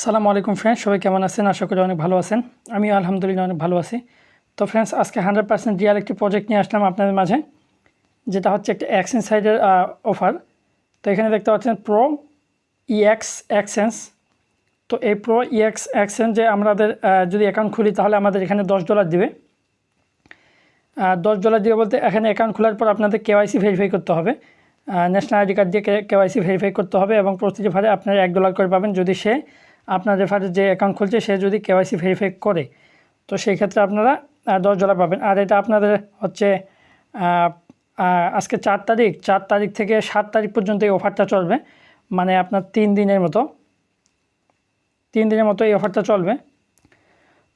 আসসালামু আলাইকুম ফ্রেন্ডস, সবাই কেমন আছেন? আশা করি অনেক ভালো আছেন। আমি আলহামদুলিল্লাহ অনেক ভালো আছি। তো ফ্রেন্ডস, আজকে 100% রিয়াল একটি প্রজেক্ট নিয়ে আসলাম আপনাদের মাঝে, যেটা হচ্ছে একটা এক্সচেঞ্জ সাইটের অফার। তো এখানে দেখতে পাচ্ছেন প্রো ইএক্স এক্সচেঞ্জ। তো এই প্রো ইএক্স এক্সচেঞ্জে আমাদের যদি অ্যাকাউন্ট খুলি তাহলে আমাদের এখানে $10 দিবে। $10 দিবে বলতে এখানে অ্যাকাউন্ট খোলার পর আপনাদের কেওয়াইসি ভেরিফাই করতে হবে, ন্যাশনাল আইডি কার্ড দিয়ে কেওয়াইসি ভেরিফাই করতে হবে এবং প্রতি রেফারে আপনারা $1 করে পাবেন যদি সে আপনার রেফারে যে অ্যাকাউন্ট খুলছে সে যদি কেওয়াইসি ভেরিফাই করে। তো সেই ক্ষেত্রে আপনারা $10 পাবেন। আর এটা আপনাদের হচ্ছে আজকে 4 তারিখ থেকে 7 তারিখ পর্যন্ত এই অফারটা চলবে, মানে আপনার 3 দিনের মতো এই অফারটা চলবে।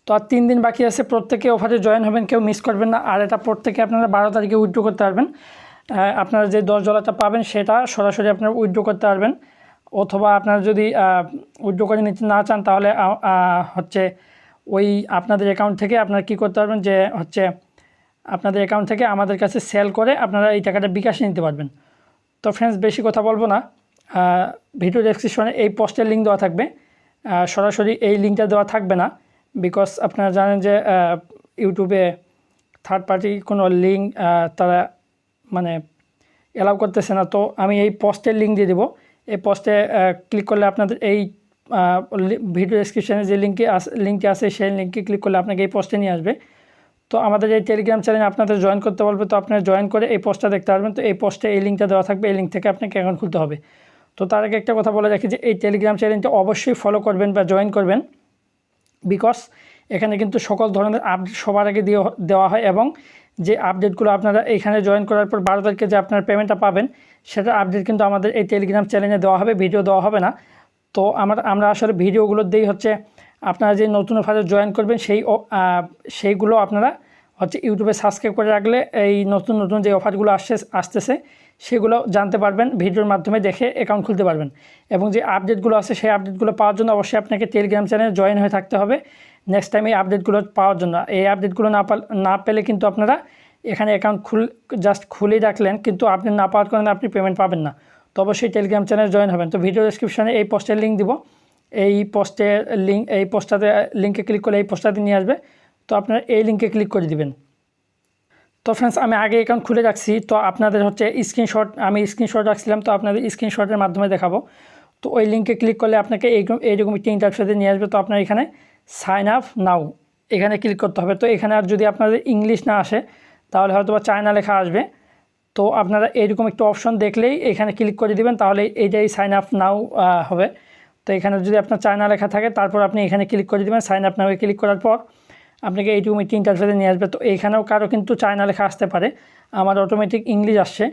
তো আর 3 দিন বাকি আছে, প্রত্যেকে অফারে জয়েন হবেন, কেউ মিস করবেন না। আর এটা প্রত্যেকে আপনারা 12 তারিখে উইথড্র করতে পারবেন। আপনারা যে $10টা পাবেন সেটা সরাসরি আপনারা উইথড্র করতে পারবেন, অথবা আপনারা যদি উইথড্র করে নিতে না চান তাহলে হচ্ছে ওই আপনাদের অ্যাকাউন্ট থেকে আপনারা কী করতে পারবেন যে হচ্ছে আপনাদের অ্যাকাউন্ট থেকে আমাদের কাছে সেল করে আপনারা এই টাকাটা বিকাশে নিতে পারবেন। তো ফ্রেন্ডস, বেশি কথা বলবো না, ভিডিও ডেসক্রিপশনে এই পোস্টের লিঙ্ক দেওয়া থাকবে। সরাসরি এই লিঙ্কটা দেওয়া থাকবে না, বিকজ আপনারা জানেন যে ইউটিউবে থার্ড পার্টি কোনো লিঙ্ক তারা মানে অ্যালাউ করতেছে না। তো আমি এই পোস্টের লিঙ্ক দিয়ে দেবো। এই পোস্টে ক্লিক করলে আপনাদের এই ভিডিও ডেসক্রিপশানে যে লিঙ্কটি আছে সেই লিঙ্কে ক্লিক করলে আপনাকে এই পোস্টে নিয়ে আসবে। তো আমাদের এই টেলিগ্রাম চ্যানেলে আপনাদের জয়েন করতে বলবে, তো আপনারা জয়েন করে এই পোস্টটা দেখতে পারবেন। তো এই পোস্টে এই লিঙ্কটা দেওয়া থাকবে, এই লিঙ্ক থেকে আপনাকে অ্যাকাউন্ট খুলতে হবে। তো তার আগে একটা কথা বলে রাখি যে এই টেলিগ্রাম চ্যানেলটা অবশ্যই ফলো করবেন বা জয়েন করবেন, বিকজ এখানে কিন্তু সকল ধরনের আপডেট সবার আগে দেওয়া হয় এবং যে আপডেটগুলো আপনারা এখানে জয়েন করার পর 12 তারিখে যে আপনার পেমেন্টটা পাবেন সেটার আপডেট কিন্তু আমাদের এই টেলিগ্রাম চ্যানেলে দেওয়া হবে, ভিডিও দেওয়া হবে না। তো আমরা আসলে ভিডিওগুলো দিই হচ্ছে আপনারা যে নতুন অফারে জয়েন করবেন সেইগুলো আপনারা হচ্ছে ইউটিউবে সাবস্ক্রাইব করে রাখলে এই নতুন যে অফারগুলো আসতেছে সেগুলো জানতে পারবেন, ভিডিওর মাধ্যমে দেখে অ্যাকাউন্ট খুলতে পারবেন। এবং যে আপডেটগুলো আছে সেই আপডেটগুলো পাওয়ার জন্য অবশ্যই আপনাকে টেলিগ্রাম চ্যানেলে জয়েন হয়ে থাকতে হবে নেক্সট টাইম এই আপডেটগুলো পাওয়ার জন্য। এই আপডেটগুলো না পেলে কিন্তু আপনারা এখানে অ্যাকাউন্ট জাস্ট খুলেই রাখলেন, কিন্তু আপনি না পাওয়ার কারণে আপনি পেমেন্ট পাবেন না। তো অবশ্যই টেলিগ্রাম চ্যানেলে জয়েন হবেন। তো ভিডিও ডেসক্রিপশনে এই পোস্টের লিঙ্ক দিব, এই পোস্টটাতে লিঙ্কে ক্লিক করলে এই পোস্টটাতে নিয়ে আসবে। তো আপনারা এই লিঙ্কে ক্লিক করে দিবেন। তো ফ্রেন্ডস, আমি আগে অ্যাকাউন্ট খুলে রাখছি, তো আপনাদের হচ্ছে আমি স্ক্রিনশট রাখছিলাম, তো আপনাদের স্ক্রিনশটের মাধ্যমে দেখাবো। তো ওই লিঙ্কে ক্লিক করলে আপনাকে এইরকম একটি ইন্টারফেসে নিয়ে আসবে। তো আপনার এখানে সাইন আপ নাও এখানে ক্লিক করতে হবে। তো এখানে আর যদি আপনাদের ইংলিশ না আসে তাহলে হয়তো বা চায়না লেখা আসবে। তো আপনারা এইরকম একটু অপশন দেখলেই এখানে ক্লিক করে দিবেন, তাহলে এইটাই সাইন আপ নাও হবে। তো এখানে যদি আপনার চায়না লেখা থাকে তারপর আপনি এখানে ক্লিক করে দেবেন। সাইন আপ নাও ক্লিক করার পর আপনাকে এইরকম একটি ইন্টারফেসে নিয়ে আসবে। তো এইখানেও কারো কিন্তু চায়না লেখা আসতে পারে, আমার অটোমেটিক ইংলিশ আসছে।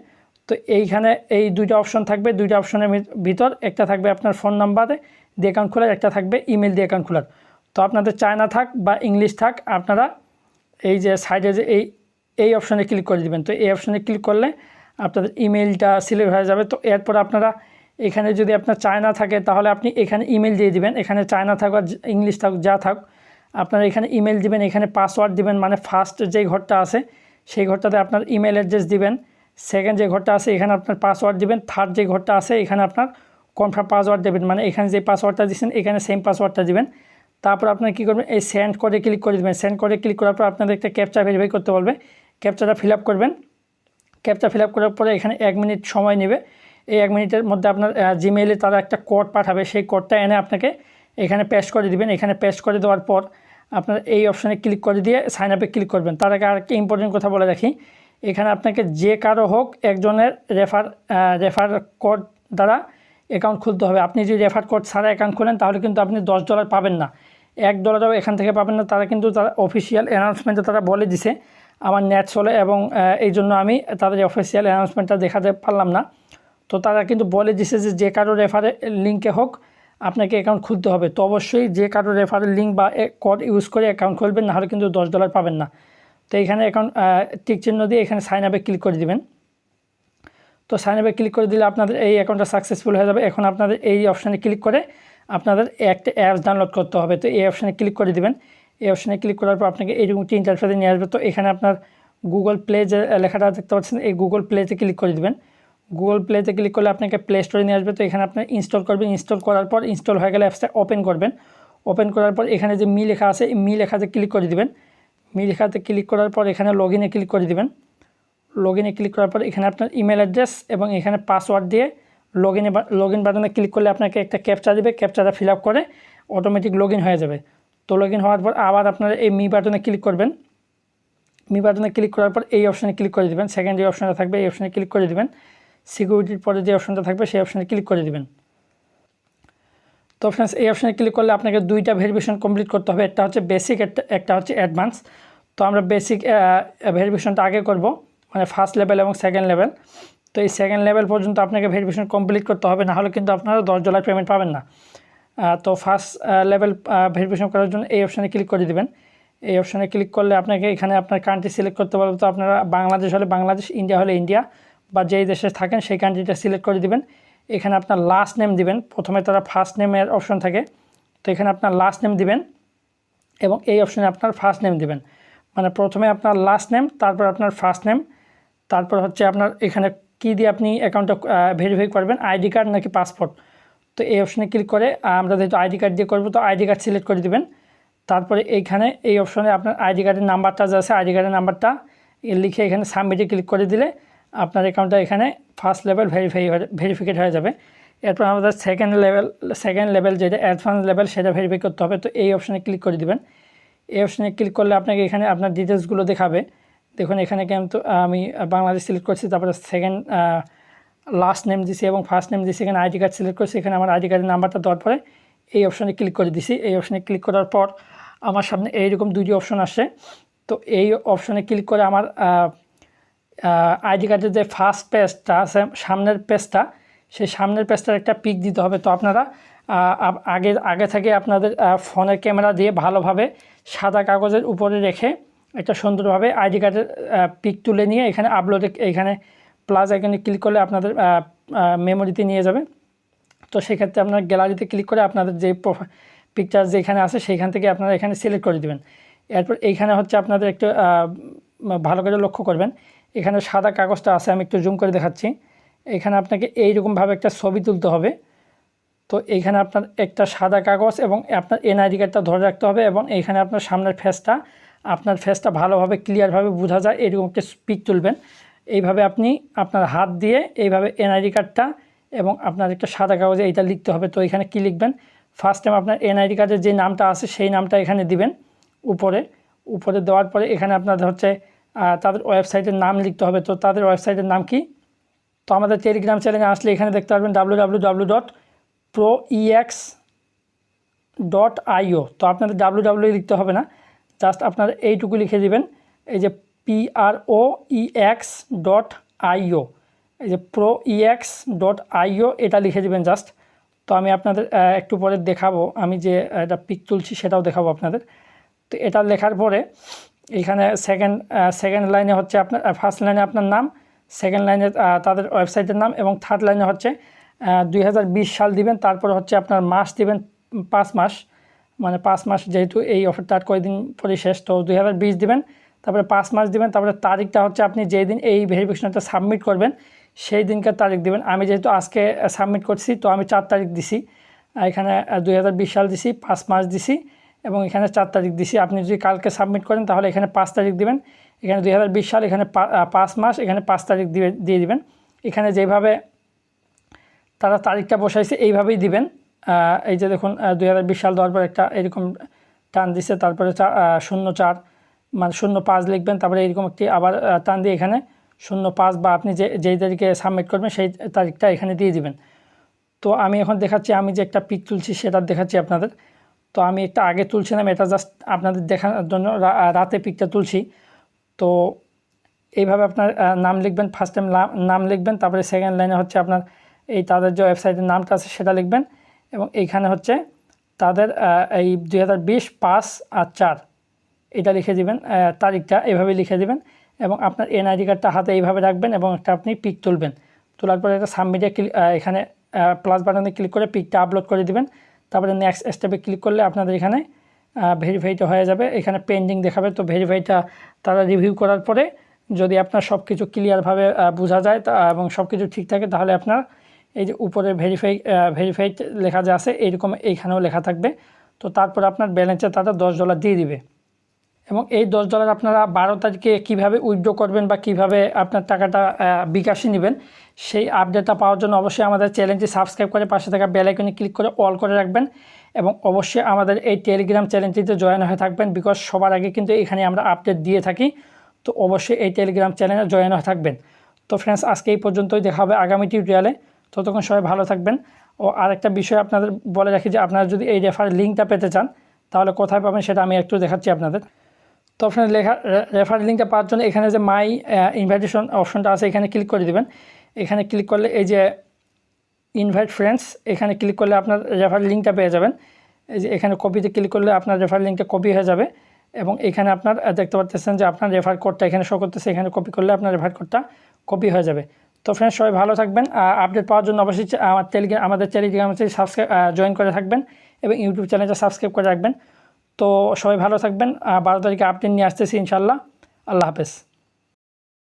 তো এইখানে এই দুইটা অপশন থাকবে, দুইটা অপশনের ভিতর একটা থাকবে আপনার ফোন নাম্বারে দিয়ে অ্যাকাউন্ট খোলার, একটা থাকবে ইমেল দিয়ে অ্যাকাউন্ট খোলার। তো আপনাদের চায়না থাক বা ইংলিশ থাক, আপনারা এই যে সাইডে যে এই অপশনে ক্লিক করে দেবেন। তো এই অপশনে ক্লিক করলে আপনাদের ইমেলটা সিলেক্ট হয়ে যাবে। তো এরপর আপনারা এখানে যদি আপনার চায়না থাকে তাহলে আপনি এখানে ইমেল দিয়ে দিবেন, এখানে চায়না থাক আর ইংলিশ থাক যা থাক আপনারা এখানে ইমেল দিবেন, এখানে পাসওয়ার্ড দিবেন, মানে ফার্স্ট যেই ঘরটা আছে সেই ঘরটাতে আপনার ইমেল অ্যাড্রেস দিবেন, সেকেন্ড যে ঘরটা আছে এখানে আপনার পাসওয়ার্ড দিবেন, থার্ড যে ঘরটা আছে এখানে আপনার কনফার্ম পাসওয়ার্ড দেবেন, মানে এখানে যে পাসওয়ার্ডটা দিচ্ছেন এখানে সেম পাসওয়ার্ডটা দিবেন। তারপর আপনারা কী করবেন, এই সেন্ড করে ক্লিক করে দেবেন। সেন্ড করে ক্লিক করার পর আপনাদের একটা ক্যাপচা ভেরিফাই করতে বলবে, ক্যাপচাটা ফিল আপ করবেন। ক্যাপচা ফিল আপ করার পরে এখানে 1 মিনিট সময় নেবে। এই 1 মিনিটের মধ্যে আপনার জিমেইলে তারা একটা কোড পাঠাবে, সেই কোডটা এনে আপনাকে এখানে পেস্ট করে দিবেন। এখানে পেস্ট করে দেওয়ার পর আপনার এই অপশানে ক্লিক করে দিয়ে সাইন আপে ক্লিক করবেন। তার আগে আরেকটা ইম্পর্টেন্ট কথা বলে রাখি, এখানে আপনাকে যে কারো হোক একজনের রেফার কোড দ্বারা অ্যাকাউন্ট খুলতে হবে। আপনি যদি রেফার কোড ছাড়া অ্যাকাউন্ট খোলেন তাহলে কিন্তু আপনি $10 পাবেন না, $1 এখান থেকে পাবেন না। তারা কিন্তু তারা অফিসিয়াল অ্যানাউন্সমেন্টে তারা বলে দিছে, আমার নেট চলে এবং এই জন্য আমি তাদের অফিসিয়াল অ্যানাউন্সমেন্টটা দেখাতে পারলাম না। তো তারা কিন্তু বলে দিছে যে কারো রেফারের লিঙ্কে হোক আপনাকে অ্যাকাউন্ট খুলতে হবে। তো অবশ্যই যে কারো রেফারেল লিঙ্ক বা কোড ইউজ করে অ্যাকাউন্ট খুলবেন, নাহলে কিন্তু $10 পাবেন না। তো এখানে অ্যাকাউন্ট টিক চিহ্ন দিয়ে এখানে সাইন আপে ক্লিক করে দিবেন। তো সাইন আপে ক্লিক করে দিলে আপনাদের এই অ্যাকাউন্টটা সাকসেসফুল হয়ে যাবে। এখন আপনাদের এই অপশানে ক্লিক করে আপনাদের একটা অ্যাপস ডাউনলোড করতে হবে। তো এই অপশানে ক্লিক করে দিবেন। এই অপশানে ক্লিক করার পর আপনাকে এইরকম একটি ইন্টারফেসে নিয়ে আসবে। তো এখানে আপনার গুগল প্লে যে লেখাটা দেখতে পাচ্ছেন এই গুগল প্লেতে ক্লিক করে দিবেন। গুগল প্লেতে ক্লিক করলে আপনাকে প্লে স্টোরে নিয়ে আসবে। তো এখানে আপনি ইনস্টল করবেন, ইনস্টল করার পর ইনস্টল হয়ে গেলে অ্যাপসটা ওপেন করবেন। ওপেন করার পর এখানে যে মি লেখা আছে এই মি লেখাতে ক্লিক করে দিবেন। মি লেখাতে ক্লিক করার পর এখানে লগইনে ক্লিক করে দিবেন। লগইনে ক্লিক করার পর এখানে আপনার ইমেল অ্যাড্রেস এবং এখানে পাসওয়ার্ড দিয়ে লগইন বাটনে ক্লিক করলে আপনাকে একটা ক্যাপচা দেবে, ক্যাপচাটা ফিল আপ করে অটোমেটিক লগইন হয়ে যাবে। তো লগইন হওয়ার পর আবার আপনারা এই মি বাটনে ক্লিক করবেন। মি বাটনে ক্লিক করার পর এই অপশানে ক্লিক করে দেবেন। সেকেন্ড যে অপশানটা থাকবে এই অপশানে ক্লিক করে দেবেন। সিকিউরিটির পরে যে অপশানটা থাকবে সেই অপশানে ক্লিক করে দেবেন। তো ফ্রেন্ডস, এই অপশানে ক্লিক করলে আপনাকে দুইটা ভেরিফিকেশন কমপ্লিট করতে হবে, একটা হচ্ছে বেসিক, একটা হচ্ছে অ্যাডভান্স। তো আমরা বেসিক ভেরিফিকেশনটা আগে করব, মানে ফার্স্ট লেভেল এবং সেকেন্ড লেভেল। তো এই সেকেন্ড লেভেল পর্যন্ত আপনাকে ভেরিফিকেশন কমপ্লিট করতে হবে, না হলে কিন্তু আপনারা $10 পেমেন্ট পাবেন না। তো ফার্স্ট লেভেল ভেরিফিকেশন করার জন্য এই অপশানে ক্লিক করে দেবেন। এই অপশানে ক্লিক করলে আপনাকে এখানে আপনার কান্ট্রি সিলেক্ট করতে পারবে। তো আপনারা বাংলাদেশ হলে বাংলাদেশ, ইন্ডিয়া হলে ইন্ডিয়া, বা যেই দেশে থাকেন সেই কান্ট্রিটা সিলেক্ট করে দিবেন। এখানে আপনার লাস্ট নেম দিবেন। প্রথমে তারা ফার্স্ট নেমের অপশন থাকে, তো এখানে আপনার লাস্ট নেম দিবেন এবং এই অপশনে আপনার ফার্স্ট নেম দিবেন। মানে প্রথমে আপনার লাস্ট নেম, তারপর আপনার ফার্স্ট নেম, তারপর হচ্ছে আপনার এখানে কী দিয়ে আপনি অ্যাকাউন্টটা ভেরিফাই করবেন, আইডি কার্ড নাকি পাসপোর্ট। তো এই অপশনে ক্লিক করে আমরা যেহেতু আইডি কার্ড দিয়ে করবো, তো আইডি কার্ড সিলেক্ট করে দিবেন। তারপরে এইখানে এই অপশনে আপনার আইডি কার্ডের নাম্বারটা যা আছে আইডি কার্ডের নাম্বারটা লিখে এখানে সাবমিটে ক্লিক করে দিলে আপনার অ্যাকাউন্টটা এখানে ফার্স্ট লেভেল ভেরিফিকেট হয়ে যাবে। এরপর আমাদের সেকেন্ড লেভেল যেটা অ্যাডভান্স লেভেল সেটা ভেরিফাই করতে হবে। তো এই অপশানে ক্লিক করে দিবেন। এই অপশানে ক্লিক করলে আপনাকে এখানে আপনার ডিটেলসগুলো দেখাবে। দেখুন এখানে কিন্তু আমি বাংলাদেশ সিলেক্ট করছি, তারপরে সেকেন্ড লাস্ট নেম দিছি এবং ফার্স্ট নেম দিছি, এখানে আইডি কার্ড সিলেক্ট করছি, এখানে আমার আইডি কার্ডের নাম্বারটা দেওয়ার পরে এই অপশানে ক্লিক করে দিছি। এই অপশানে ক্লিক করার পর আমার সামনে এইরকম দুইটি অপশন আসছে। তো এই অপশানে ক্লিক করে আমার আইডি কার্ডের যে ফার্স্ট পেজটা আছে সামনের পেজটা, সেই সামনের পেজটার একটা পিক দিতে হবে। তো আপনারা আগে থেকে আপনাদের ফোনের ক্যামেরা দিয়ে ভালোভাবে সাদা কাগজের উপরে রেখে একটা সুন্দরভাবে আইডি কার্ডের পিক তুলে নিয়ে এখানে আপলোডে এখানে প্লাস আইকনে ক্লিক করলে আপনাদের মেমোরিতে নিয়ে যাবে। তো সেক্ষেত্রে আপনার গ্যালারিতে ক্লিক করে আপনাদের যে পিকচার যেখানে আছে সেইখান থেকে আপনারা এখানে সিলেক্ট করে দেবেন। এরপর এইখানে হচ্ছে আপনাদের একটু ভালো করে লক্ষ্য করবেন, এখানে সাদা কাগজটা আছে, আমি একটু জুম করে দেখাচ্ছি। এখানে আপনাকে এইরকমভাবে একটা ছবি তুলতে হবে। তো এইখানে আপনার একটা সাদা কাগজ এবং আপনার এনআইডি কার্ডটা ধরে রাখতে হবে এবং এইখানে আপনার সামনের ফেসটা ভালোভাবে ক্লিয়ারভাবে বোঝা যায় এরকম একটা পিক তুলবেন। এইভাবে আপনি আপনার হাত দিয়ে এইভাবে এনআইডি কার্ডটা এবং আপনার একটা সাদা কাগজে এইটা লিখতে হবে। তো এখানে কি লিখবেন, ফার্স্ট টাইম আপনার এনআইডি কার্ডের যে নামটা আছে সেই নামটা এখানে দিবেন উপরে দেওয়ার পরে এখানে আপনাদের হচ্ছে তাদের ওয়েবসাইটের নাম লিখতে হবে। তো তাদের ওয়েবসাইটের নাম কি, তো আমাদের টেলিগ্রাম চ্যানেলে আসলে এখানে দেখতে পারবেন www.proex.io। তো আপনাদের www লিখতে হবে না, জাস্ট আপনারা এইটুকু লিখে দিবেন, এই যে proex.io, এই যে proex.io এটা লিখে দিবেন জাস্ট। তো আমি আপনাদের একটু পরে দেখাবো, আমি যে এটা পিক তুলছি সেটাও দেখাবো আপনাদের। তো এটা লেখার পরে এখানে সেকেন্ড লাইনে হচ্ছে আপনার ফার্স্ট লাইনে আপনার নাম, সেকেন্ড লাইনে তাদের ওয়েবসাইটের নাম এবং থার্ড লাইনে হচ্ছে 2020 সাল দিবেন। তারপরে হচ্ছে আপনার মাস দিবেন 5 মাস, মানে 5 মাস যেহেতু এই অফারটা আর কয়েকদিন পরে শেষ, তো 2020 দিবেন, তারপরে 5 মাস দিবেন, তারপরে তারিখটা হচ্ছে আপনি যেই দিন এই ভেরিফিকেশনটা সাবমিট করবেন সেই দিনকার তারিখ দিবেন। আমি যেহেতু আজকে সাবমিট করছি তো আমি 4 তারিখ দিছি, এখানে 2020 সাল দিছি, 5 মাস দিছি এবং এখানে 4 তারিখ দিছি। আপনি যদি কালকে সাবমিট করেন তাহলে এখানে 5 তারিখ দিবেন, এখানে 2020 সাল, এখানে 5 মাস, এখানে 5 তারিখ দিয়ে দিবেন। এখানে যেভাবে তারা তারিখটা বসাইছে এইভাবেই দিবেন। এই যে দেখুন 2020 সাল দেওয়ার পর একটা এরকম টান দিছে, তারপরে 04 মানে 05 লিখবেন, তারপরে এরকম একটি আবার টান দিয়ে এখানে 05 বা আপনি যেই তারিখে সাবমিট করবেন সেই তারিখটা এখানে দিয়ে দিবেন। তো আমি এখন দেখাচ্ছি, আমি যে একটা পিক তুলছি সেটা দেখাচ্ছি আপনাদের। তো আমি একটা আগে তুলছিলাম, এটা জাস্ট আপনাদের দেখানোর জন্য রাতে পিকটা তুলছি। তো এইভাবে আপনার নাম লিখবেন, ফার্স্ট টাইম নাম লিখবেন, তারপরে সেকেন্ড লাইনে হচ্ছে আপনার এই তাদের যে ওয়েবসাইটের নামটা আছে সেটা লিখবেন এবং এইখানে হচ্ছে তাদের এই 2020 5 আর 4 এটা লিখে দিবেন, তারিখটা এইভাবে লিখে দিবেন এবং আপনার এনআইডি কার্ডটা হাতে এইভাবে রাখবেন এবং একটা আপনি পিক তুলবেন। তোলার পরে একটা সাবমিটে এখানে প্লাস বাটনে ক্লিক করে পিকটা আপলোড করে দিবেন। তারপরে নেক্সট স্টেপে ক্লিক করলে আপনাদের এখানে ভেরিফাইটা হয়ে যাবে, এখানে পেন্ডিং দেখাবে। তো ভেরিফাইটা তারা রিভিউ করার পরে যদি আপনার সব কিছু ক্লিয়ারভাবে বোঝা যায় এবং সব কিছু ঠিক থাকে, তাহলে আপনার এই যে উপরে ভেরিফাইড লেখা যে আছে এইরকম এইখানেও লেখা থাকবে। তো তারপর আপনার ব্যালেন্সে তারা $10 দিয়ে দিবে। এবং এই $10 আপনারা 12 তারিখে কীভাবে উইথড্র করবেন বা কিভাবে আপনার টাকাটা বিকাশে নেবেন, সেই আপডেটটা পাওয়ার জন্য অবশ্যই আমাদের চ্যানেলটি সাবস্ক্রাইব করে পাশে থাকা বেল আইকনে ক্লিক করে অল করে রাখবেন। এবং অবশ্যই আমাদের এই টেলিগ্রাম চ্যানেলটিতে জয়েন হয়ে থাকবেন, বিকজ সবার আগে কিন্তু এখানে আমরা আপডেট দিয়ে থাকি। তো অবশ্যই এই টেলিগ্রাম চ্যানেলে জয়েন হয়ে থাকবেন। তো ফ্রেন্ডস, আজকে এই পর্যন্তই, দেখা হবে আগামী টিউটোরিয়ালে। ততক্ষণ সবাই ভালো থাকবেন। ও আরেকটা বিষয় আপনাদের বলে রাখি যে আপনারা যদি এই রেফার লিঙ্কটা পেতে চান, তাহলে কোথায় পাবেন সেটা আমি একটু দেখাচ্ছি আপনাদের। তো আপনার রেফার লিঙ্কটা পাওয়ার জন্য এখানে যে মাই ইনভাইটেশন অপশনটা আছে, এখানে ক্লিক করে দেবেন। এখানে ক্লিক করলে এই যে ইনভাইট ফ্রেন্ডস, এখানে ক্লিক করলে আপনার রেফার লিঙ্কটা পেয়ে যাবেন। এই যে এখানে কপিতে ক্লিক করলে আপনার রেফার লিঙ্কটা কপি হয়ে যাবে। এবং এখানে আপনার দেখতে পাচ্ছেন যে আপনার রেফার কোডটা এখানে শো করতেছে, এখানে কপি করলে আপনার রেফার কোডটা কপি হয়ে যাবে। তো ফ্রেন্ডস, সবাই ভালো থাকবেন। আপডেট পাওয়ার জন্য অবশ্যই আমাদের টেলিগ্রাম সাবস্ক্রাইব জয়েন করে থাকবেন এবং ইউটিউব চ্যানেলটা সাবস্ক্রাইব করে রাখবেন। তো সবাই ভালো থাকবেন। 12 তারিখে আপডেট নিয়ে আসতেছি ইনশাল্লাহ। আল্লাহ হাফেজ।